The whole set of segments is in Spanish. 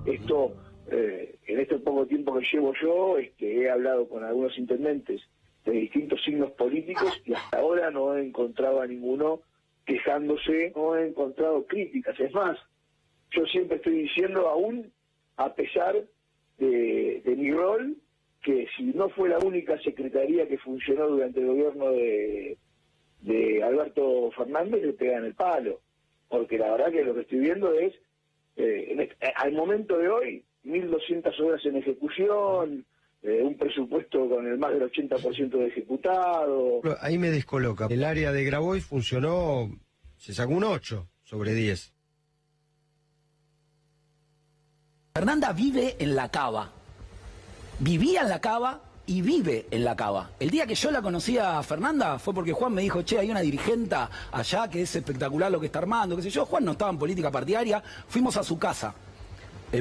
Esto, en este poco tiempo que llevo yo, he hablado con algunos intendentes de distintos signos políticos y hasta ahora no he encontrado a ninguno quejándose, no he encontrado críticas. Es más, yo siempre estoy diciendo, aún a pesar de mi rol, que si no fue la única secretaría que funcionó durante el gobierno de Alberto Fernández, le pegan el palo, porque la verdad que lo que estoy viendo es, al momento de hoy, 1.200 obras en ejecución, un presupuesto con el más del 80% de ejecutado. Ahí me descoloca. El área de Grabois funcionó, se sacó un 8 sobre 10. Fernanda vive en La Cava. Vivía en La Cava y vive en La Cava. El día que yo la conocí a Fernanda fue porque Juan me dijo, che, hay una dirigenta allá que es espectacular lo que está armando, qué sé yo. Juan no estaba en política partidaria, fuimos a su casa.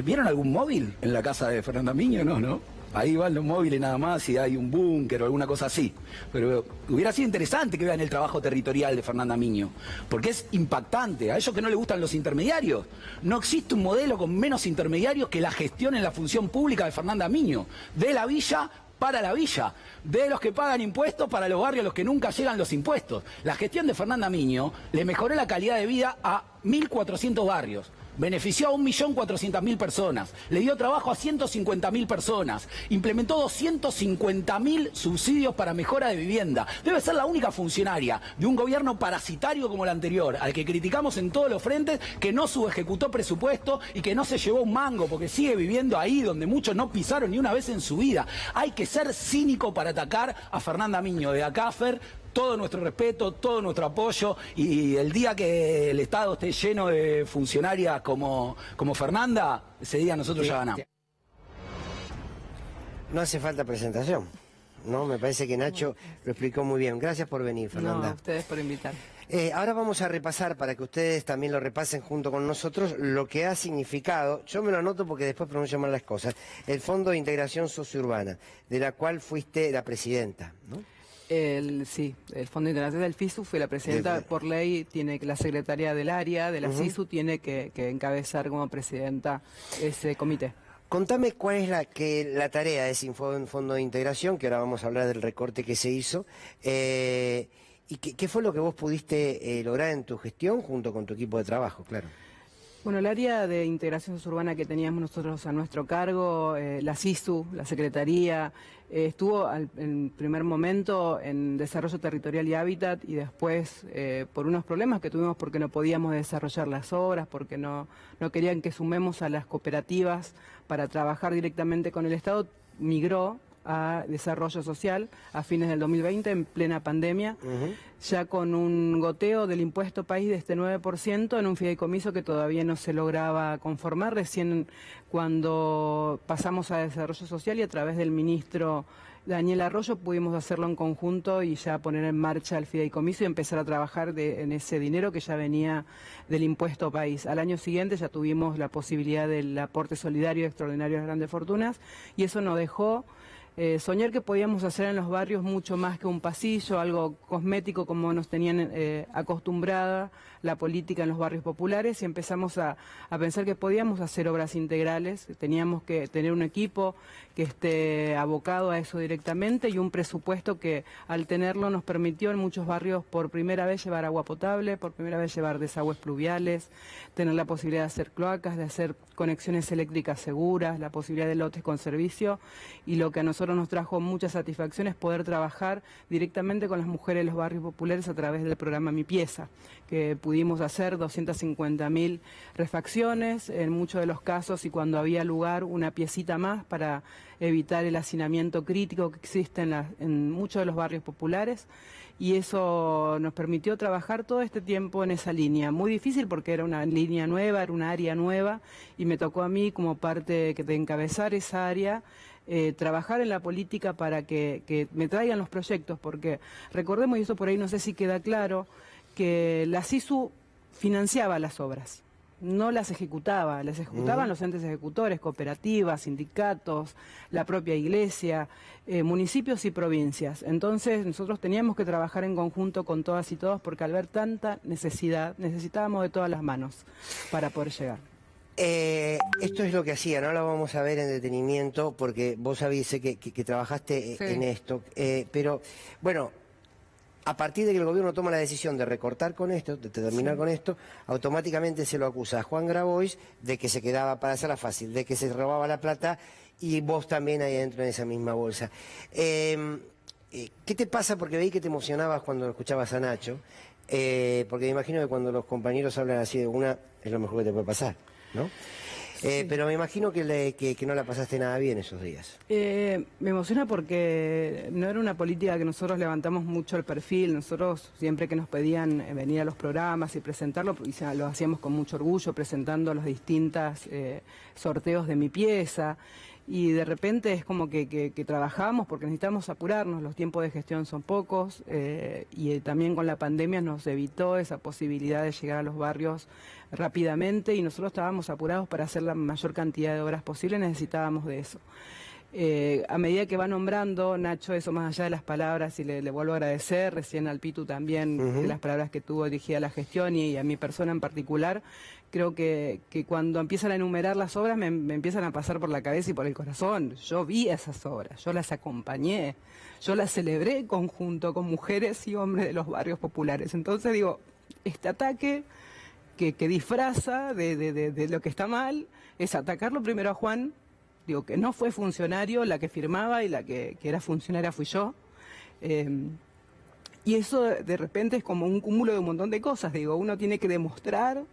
¿Vieron algún móvil en la casa de Fernanda Miño? No. Ahí van los móviles nada más y hay un búnker o alguna cosa así. Pero hubiera sido interesante que vean el trabajo territorial de Fernanda Miño, porque es impactante. A ellos que no les gustan los intermediarios, no existe un modelo con menos intermediarios que la gestión en la función pública de Fernanda Miño. De la villa para la villa, de los que pagan impuestos para los barrios a los que nunca llegan los impuestos. La gestión de Fernanda Miño le mejoró la calidad de vida a 1.400 barrios. Benefició a 1.400.000 personas, le dio trabajo a 150.000 personas, implementó 250.000 subsidios para mejora de vivienda. Debe ser la única funcionaria de un gobierno parasitario como el anterior, al que criticamos en todos los frentes, que no subejecutó presupuesto y que no se llevó un mango, porque sigue viviendo ahí donde muchos no pisaron ni una vez en su vida. Hay que ser cínico para atacar a Fernanda Miño. De acá, Fer, todo nuestro respeto, todo nuestro apoyo, y el día que el Estado esté lleno de funcionarias como Fernanda, ese día nosotros ya ganamos. No hace falta presentación, ¿no? Me parece que Nacho lo explicó muy bien. Gracias por venir, Fernanda. No, a ustedes por invitar. Ahora vamos a repasar, para que ustedes también lo repasen junto con nosotros, lo que ha significado, yo me lo anoto porque después pronuncio mal las cosas, el Fondo de Integración Sociourbana, de la cual fuiste la presidenta, ¿no? Sí, el Fondo Internacional del FISU, fui la presidenta, por ley tiene que la secretaria del área de la CISU tiene que encabezar como presidenta ese comité. Contame cuál es la tarea de ese fondo de integración, que ahora vamos a hablar del recorte que se hizo, y qué fue lo que vos pudiste lograr en tu gestión junto con tu equipo de trabajo, claro. Bueno, el área de integración suburbana que teníamos nosotros a nuestro cargo, la CISU, la Secretaría, estuvo en primer momento en desarrollo territorial y hábitat, y después por unos problemas que tuvimos porque no podíamos desarrollar las obras, porque no querían que sumemos a las cooperativas para trabajar directamente con el Estado, migró a desarrollo social a fines del 2020, en plena pandemia, ya con un goteo del impuesto país de este 9% en un fideicomiso que todavía no se lograba conformar. Recién cuando pasamos a desarrollo social y a través del ministro Daniel Arroyo pudimos hacerlo en conjunto y ya poner en marcha el fideicomiso y empezar a trabajar en ese dinero que ya venía del impuesto país. Al año siguiente ya tuvimos la posibilidad del aporte solidario extraordinario a las grandes fortunas, y eso nos dejó soñar que podíamos hacer en los barrios mucho más que un pasillo, algo cosmético como nos tenían acostumbrada la política en los barrios populares, y empezamos a pensar que podíamos hacer obras integrales. Teníamos que tener un equipo que esté abocado a eso directamente y un presupuesto que al tenerlo nos permitió en muchos barrios por primera vez llevar agua potable, por primera vez llevar desagües pluviales, tener la posibilidad de hacer cloacas, de hacer conexiones eléctricas seguras, la posibilidad de lotes con servicio, y lo que a nosotros nos trajo mucha satisfacción es poder trabajar directamente con las mujeres de los barrios populares a través del programa Mi Pieza, que pudimos hacer 250.000 refacciones, en muchos de los casos, y cuando había lugar, una piecita más para evitar el hacinamiento crítico que existe en muchos de los barrios populares, y eso nos permitió trabajar todo este tiempo en esa línea. Muy difícil porque era una línea nueva, era una área nueva, y me tocó a mí como parte de encabezar esa área, trabajar en la política para que me traigan los proyectos, porque recordemos, y eso por ahí no sé si queda claro, que la CISU financiaba las obras, no las ejecutaba, las ejecutaban los entes ejecutores, cooperativas, sindicatos, la propia iglesia, municipios y provincias. Entonces nosotros teníamos que trabajar en conjunto con todas y todos, porque al ver tanta necesidad, necesitábamos de todas las manos para poder llegar. Esto es lo que hacía, no lo vamos a ver en detenimiento porque vos sabés que trabajaste Sí. en esto, pero bueno, a partir de que el gobierno toma la decisión de recortar con esto, de terminar con esto, automáticamente se lo acusa a Juan Grabois de que se quedaba, para hacerla fácil, de que se robaba la plata y vos también ahí adentro en esa misma bolsa. ¿Qué te pasa? Porque veí que te emocionabas cuando escuchabas a Nacho, porque me imagino que cuando los compañeros hablan así de una, es lo mejor que te puede pasar, ¿no? Pero me imagino que no la pasaste nada bien esos días. Me emociona porque no era una política que nosotros levantamos mucho el perfil. Nosotros siempre que nos pedían venir a los programas y presentarlo, lo hacíamos con mucho orgullo, presentando los distintos sorteos de Mi Pieza. Y de repente es como que trabajamos porque necesitamos apurarnos, los tiempos de gestión son pocos y también con la pandemia nos evitó esa posibilidad de llegar a los barrios rápidamente y nosotros estábamos apurados para hacer la mayor cantidad de obras posible, necesitábamos de eso. A medida que va nombrando Nacho eso más allá de las palabras y le vuelvo a agradecer, recién al Pitu también de las palabras que tuvo dirigida a la gestión y a mi persona en particular, creo que cuando empiezan a enumerar las obras me empiezan a pasar por la cabeza y por el corazón. Yo vi esas obras, yo las acompañé, yo las celebré en conjunto con mujeres y hombres de los barrios populares. Entonces digo, este ataque que disfraza de lo que está mal es atacarlo primero a Juan. Digo, que no fue funcionario la que firmaba y la que era funcionaria fui yo. Y eso de repente es como un cúmulo de un montón de cosas. Digo, uno tiene que demostrar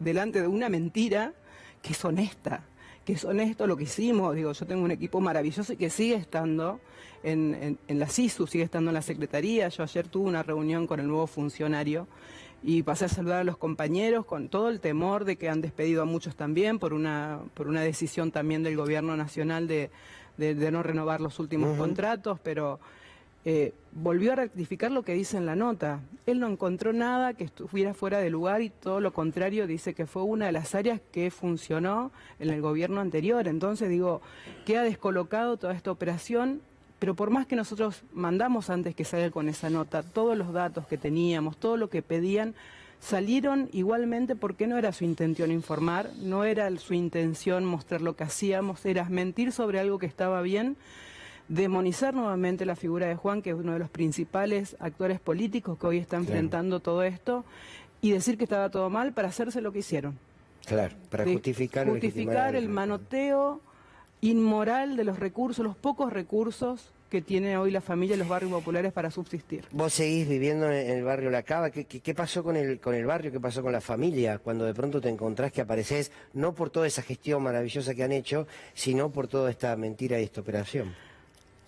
delante de una mentira que es honesta, que es honesto lo que hicimos. Digo, yo tengo un equipo maravilloso y que sigue estando en la SISU, sigue estando en la Secretaría. Yo ayer tuve una reunión con el nuevo funcionario y pasé a saludar a los compañeros con todo el temor de que han despedido a muchos también por una decisión también del gobierno nacional de no renovar los últimos contratos, pero volvió a rectificar lo que dice en la nota. Él no encontró nada que estuviera fuera de lugar y todo lo contrario, dice que fue una de las áreas que funcionó en el gobierno anterior. Entonces digo, queda descolocado toda esta operación. Pero por más que nosotros mandamos antes que salga con esa nota, todos los datos que teníamos, todo lo que pedían, salieron igualmente porque no era su intención informar, no era su intención mostrar lo que hacíamos, era mentir sobre algo que estaba bien, demonizar nuevamente la figura de Juan, que es uno de los principales actores políticos que hoy está enfrentando todo esto, y decir que estaba todo mal para hacerse lo que hicieron. Claro, para justificar el manoteo inmoral de los recursos, los pocos recursos que tiene hoy la familia y los barrios populares para subsistir. Vos seguís viviendo en el barrio La Cava. ¿Qué pasó con el barrio? ¿Qué pasó con la familia? Cuando de pronto te encontrás que apareces, no por toda esa gestión maravillosa que han hecho, sino por toda esta mentira y esta operación.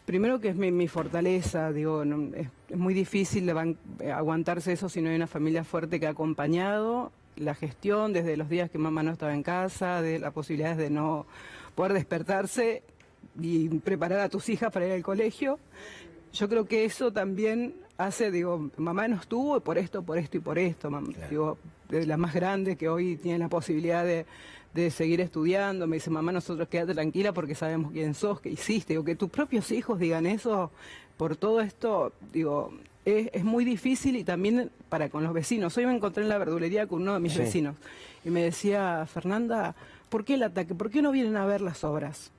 Primero que es mi fortaleza, digo, es muy difícil aguantarse eso si no hay una familia fuerte que ha acompañado la gestión desde los días que mamá no estaba en casa, de las posibilidades de no poder despertarse y preparar a tus hijas para ir al colegio. Yo creo que eso también hace, digo, mamá no estuvo por esto y por esto. Claro. Digo, de la más grande que hoy tiene la posibilidad de seguir estudiando, me dice, mamá, nosotros quédate tranquila porque sabemos quién sos, qué hiciste. Digo, que tus propios hijos digan eso por todo esto, digo, es muy difícil y también para con los vecinos. Hoy me encontré en la verdulería con uno de mis vecinos y me decía, Fernanda, ¿por qué el ataque? ¿Por qué no vienen a ver las obras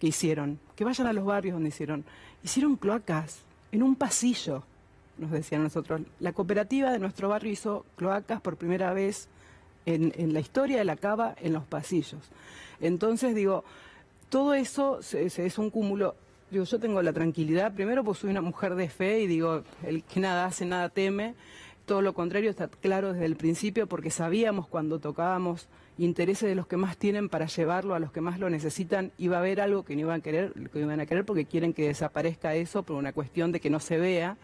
que hicieron? Que vayan a los barrios donde hicieron. Hicieron cloacas en un pasillo, nos decían nosotros. La cooperativa de nuestro barrio hizo cloacas por primera vez en la historia de La Cava en los pasillos. Entonces, digo, todo eso es un cúmulo. Digo, yo tengo la tranquilidad, primero pues soy una mujer de fe y digo, el que nada hace, nada teme. Todo lo contrario está claro desde el principio porque sabíamos cuando tocábamos intereses de los que más tienen para llevarlo a los que más lo necesitan, iba a haber algo que no iban a querer, que iban a querer porque quieren que desaparezca eso por una cuestión de que no se vea.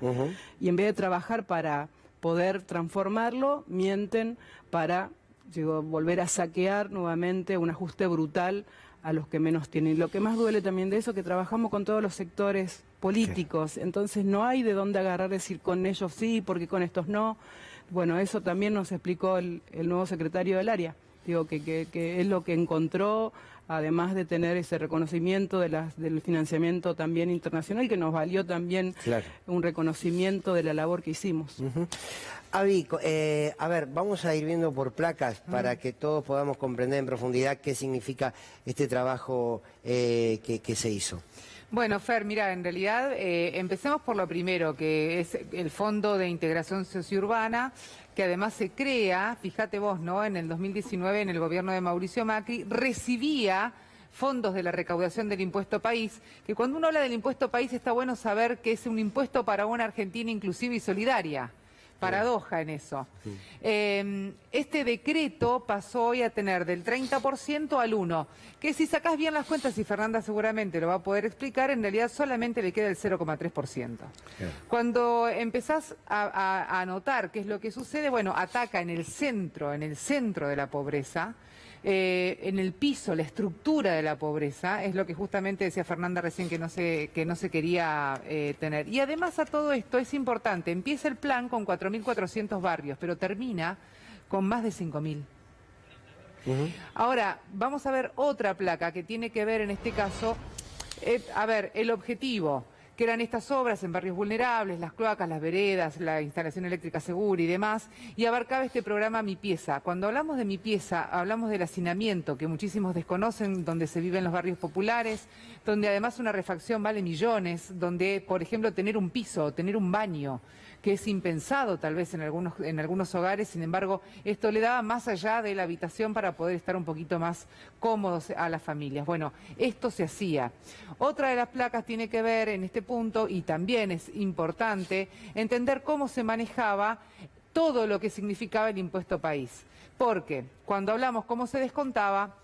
Y en vez de trabajar para poder transformarlo, mienten para volver a saquear nuevamente un ajuste brutal a los que menos tienen. Y lo que más duele también de eso es que trabajamos con todos los sectores políticos, entonces no hay de dónde agarrar, decir con ellos sí, porque con estos no. Bueno, eso también nos explicó el nuevo secretario del área. Digo, que es lo que encontró, además de tener ese reconocimiento del financiamiento también internacional, que nos valió también un reconocimiento de la labor que hicimos. Avi, a ver, vamos a ir viendo por placas para que todos podamos comprender en profundidad qué significa este trabajo que se hizo. Bueno, Fer, mira, en realidad empecemos por lo primero, que es el Fondo de Integración Sociourbana, que además se crea, fíjate vos, ¿no? En el 2019, en el gobierno de Mauricio Macri, recibía fondos de la recaudación del impuesto país, que cuando uno habla del impuesto país está bueno saber que es un impuesto para una Argentina inclusiva y solidaria. Paradoja en eso. Este decreto pasó hoy a tener del 30% al 1%, que si sacás bien las cuentas, y Fernanda seguramente lo va a poder explicar, en realidad solamente le queda el 0,3%. Cuando empezás a notar qué es lo que sucede, bueno, ataca en el centro de la pobreza, en el piso, la estructura de la pobreza, es lo que justamente decía Fernanda recién que no se quería tener. Y además a todo esto es importante, empieza el plan con 4.400 barrios, pero termina con más de 5.000. Ahora, vamos a ver otra placa que tiene que ver en este caso, el objetivo, que eran estas obras en barrios vulnerables, las cloacas, las veredas, la instalación eléctrica segura y demás, y abarcaba este programa Mi Pieza. Cuando hablamos de Mi Pieza, hablamos del hacinamiento, que muchísimos desconocen, donde se vive en los barrios populares, donde además una refacción vale millones, donde, por ejemplo, tener un piso, tener un baño, que es impensado tal vez en algunos hogares, sin embargo, esto le daba más allá de la habitación para poder estar un poquito más cómodos a las familias. Bueno, esto se hacía. Otra de las placas tiene que ver en este punto, y también es importante, entender cómo se manejaba todo lo que significaba el impuesto país. Porque cuando hablamos cómo se descontaba,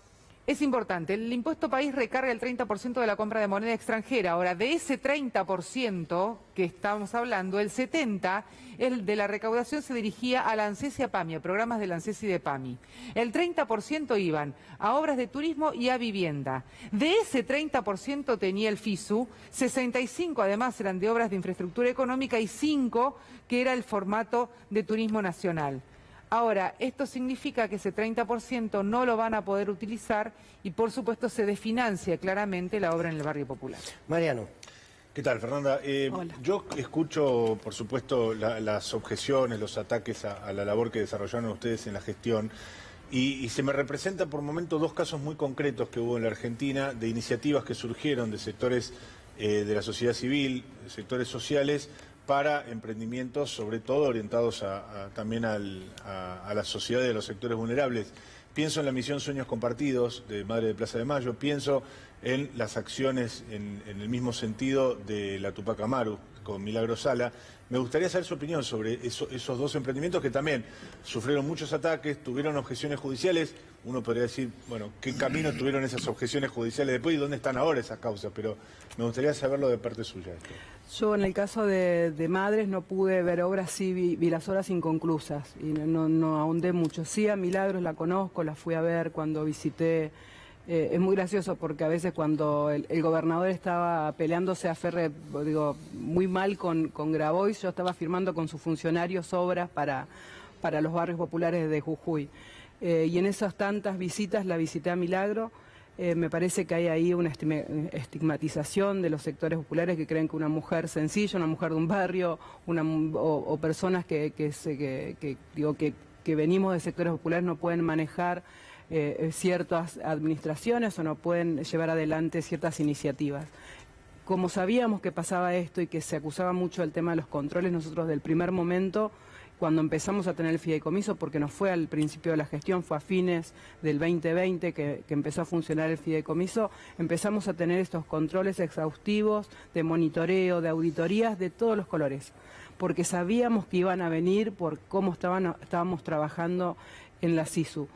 es importante, el impuesto país recarga el 30% de la compra de moneda extranjera. Ahora, de ese 30% que estamos hablando, el 70% el de la recaudación se dirigía a la ANSES y a PAMI, a programas de la ANSES y de PAMI. El 30% iban a obras de turismo y a vivienda. De ese 30% tenía el FISU, 65% además eran de obras de infraestructura económica y 5% que era el formato de turismo nacional. Ahora, esto significa que ese 30% no lo van a poder utilizar y, por supuesto, se desfinancia claramente la obra en el barrio popular. Mariano. ¿Qué tal, Fernanda? Yo escucho, por supuesto, las objeciones, los ataques a la labor que desarrollaron ustedes en la gestión y se me representan por momentos dos casos muy concretos que hubo en la Argentina de iniciativas que surgieron de sectores de la sociedad civil, sectores sociales, para emprendimientos, sobre todo orientados también a la sociedad de los sectores vulnerables. Pienso en la misión Sueños Compartidos de Madre de Plaza de Mayo, pienso en las acciones en el mismo sentido de la Tupac Amaru con Milagro Sala. Me gustaría saber su opinión sobre esos dos emprendimientos que también sufrieron muchos ataques, tuvieron objeciones judiciales. Uno podría decir, bueno, ¿qué camino tuvieron esas objeciones judiciales después y dónde están ahora esas causas? Pero me gustaría saberlo de parte suya. Yo en el caso de Madres no pude ver obras, sí vi las obras inconclusas y no ahondé mucho. Sí, a Milagros la conozco, la fui a ver cuando visité. Es muy gracioso porque a veces cuando el gobernador estaba peleándose a Ferre, digo, muy mal con Grabois, yo estaba firmando con sus funcionarios obras para los barrios populares de Jujuy. Y en esas tantas visitas la visité a Milagro. Me parece que hay ahí una estigmatización de los sectores populares que creen que una mujer sencilla, una mujer de un barrio, o personas que venimos de sectores populares no pueden manejar ciertas administraciones o no pueden llevar adelante ciertas iniciativas. Como sabíamos que pasaba esto y que se acusaba mucho el tema de los controles, nosotros del primer momento, cuando empezamos a tener el fideicomiso, porque no fue al principio de la gestión, fue a fines del 2020 que empezó a funcionar el fideicomiso, empezamos a tener estos controles exhaustivos de monitoreo, de auditorías de todos los colores, porque sabíamos que iban a venir por cómo estábamos trabajando en la SISU.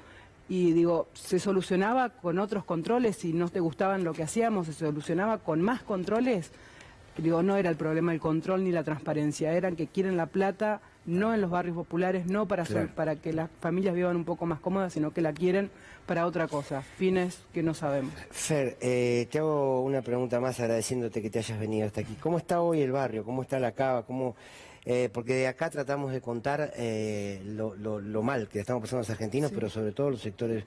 Y digo, se solucionaba con otros controles, si no te gustaban lo que hacíamos, se solucionaba con más controles. Digo, no era el problema el control ni la transparencia, eran que quieren la plata no en los barrios populares, no para que las familias vivan un poco más cómodas, sino que la quieren para otra cosa, fines que no sabemos. Fer, te hago una pregunta más agradeciéndote que te hayas venido hasta aquí. ¿Cómo está hoy el barrio? ¿Cómo está la cava? porque de acá tratamos de contar lo mal que le estamos pasando a los argentinos, pero sobre todo los sectores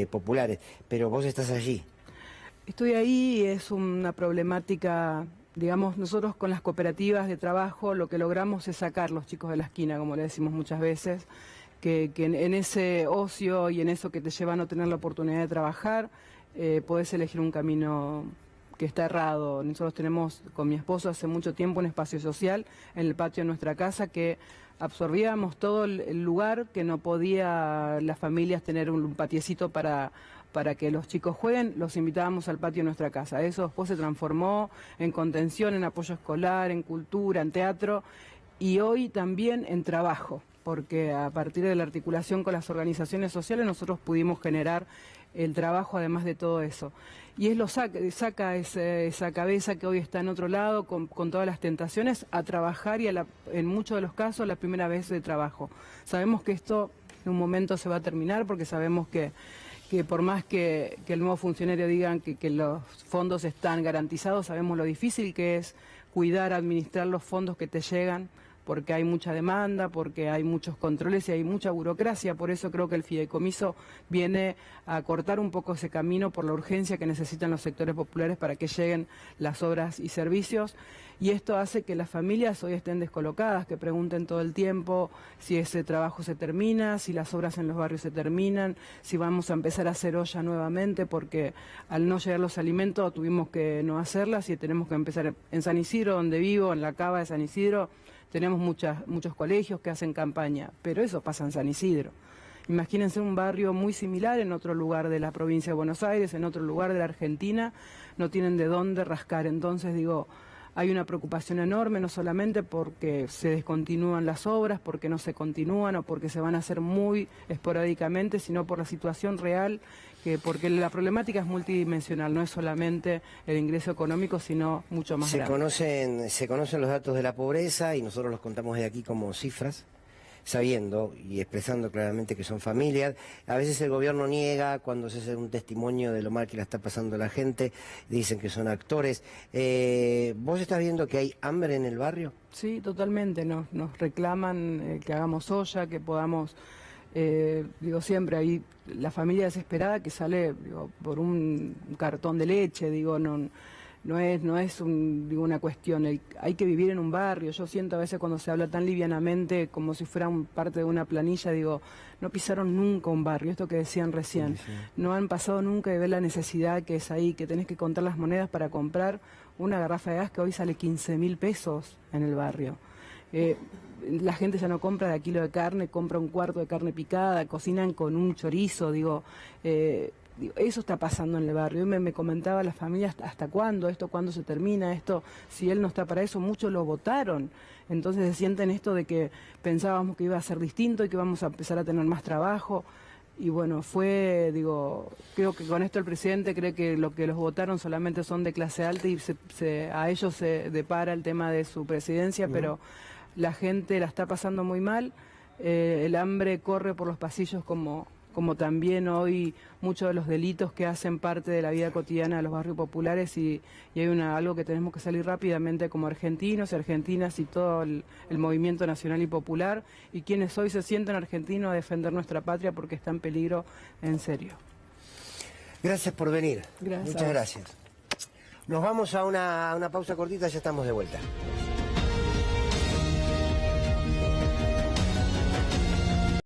populares. Pero vos estás allí. Estoy ahí, es una problemática, digamos, nosotros con las cooperativas de trabajo lo que logramos es sacar los chicos de la esquina, como le decimos muchas veces, que en ese ocio y en eso que te lleva a no tener la oportunidad de trabajar, podés elegir un camino que está errado. Nosotros tenemos con mi esposo hace mucho tiempo un espacio social en el patio de nuestra casa que absorbíamos todo el lugar, que no podía las familias tener un patiecito para que los chicos jueguen, los invitábamos al patio de nuestra casa. Eso después se transformó en contención, en apoyo escolar, en cultura, en teatro y hoy también en trabajo, porque a partir de la articulación con las organizaciones sociales nosotros pudimos generar el trabajo además de todo eso. Y es saca esa cabeza que hoy está en otro lado con todas las tentaciones a trabajar y en muchos de los casos la primera vez de trabajo. Sabemos que esto en un momento se va a terminar porque sabemos que por más que el nuevo funcionario digan que los fondos están garantizados, sabemos lo difícil que es cuidar, administrar los fondos que te llegan, porque hay mucha demanda, porque hay muchos controles y hay mucha burocracia. Por eso creo que el fideicomiso viene a cortar un poco ese camino por la urgencia que necesitan los sectores populares para que lleguen las obras y servicios. Y esto hace que las familias hoy estén descolocadas, que pregunten todo el tiempo si ese trabajo se termina, si las obras en los barrios se terminan, si vamos a empezar a hacer olla nuevamente, porque al no llegar los alimentos tuvimos que no hacerlas y tenemos que empezar. En San Isidro, donde vivo, en la cava de San Isidro, tenemos muchos colegios que hacen campaña, pero eso pasa en San Isidro. Imagínense un barrio muy similar en otro lugar de la provincia de Buenos Aires, en otro lugar de la Argentina, no tienen de dónde rascar. Entonces digo, hay una preocupación enorme, no solamente porque se descontinúan las obras, porque no se continúan o porque se van a hacer muy esporádicamente, sino por la situación real, porque la problemática es multidimensional, no es solamente el ingreso económico, sino mucho más grande. Se conocen los datos de la pobreza y nosotros los contamos de aquí como cifras, sabiendo y expresando claramente que son familias. A veces el gobierno niega cuando se hace un testimonio de lo mal que la está pasando la gente, dicen que son actores. ¿Vos estás viendo que hay hambre en el barrio? Sí, totalmente, nos reclaman que hagamos olla, que podamos, digo siempre, hay la familia desesperada que sale por un cartón de leche, digo, no es una cuestión, hay que vivir en un barrio. Yo siento a veces cuando se habla tan livianamente como si fuera parte de una planilla, digo, no pisaron nunca un barrio, esto que decían recién, sí. No han pasado nunca de ver la necesidad que es ahí, que tenés que contar las monedas para comprar una garrafa de gas que hoy sale 15.000 pesos en el barrio. La gente ya no compra de kilo de carne, compra un cuarto de carne picada, cocinan con un chorizo, digo, eso está pasando en el barrio. Me comentaba la familia hasta cuándo, cuándo se termina, si él no está para eso, muchos lo votaron. Entonces se sienten esto de que pensábamos que iba a ser distinto y que íbamos a empezar a tener más trabajo. Y bueno, creo que con esto el presidente cree que lo que los votaron solamente son de clase alta y a ellos se depara el tema de su presidencia, pero la gente la está pasando muy mal. El hambre corre por los pasillos como también hoy muchos de los delitos que hacen parte de la vida cotidiana de los barrios populares y hay algo que tenemos que salir rápidamente como argentinos y argentinas y todo el movimiento nacional y popular y quienes hoy se sienten argentinos a defender nuestra patria porque está en peligro en serio. Gracias por venir. Gracias. Muchas gracias. Nos vamos a una pausa cortita, ya estamos de vuelta.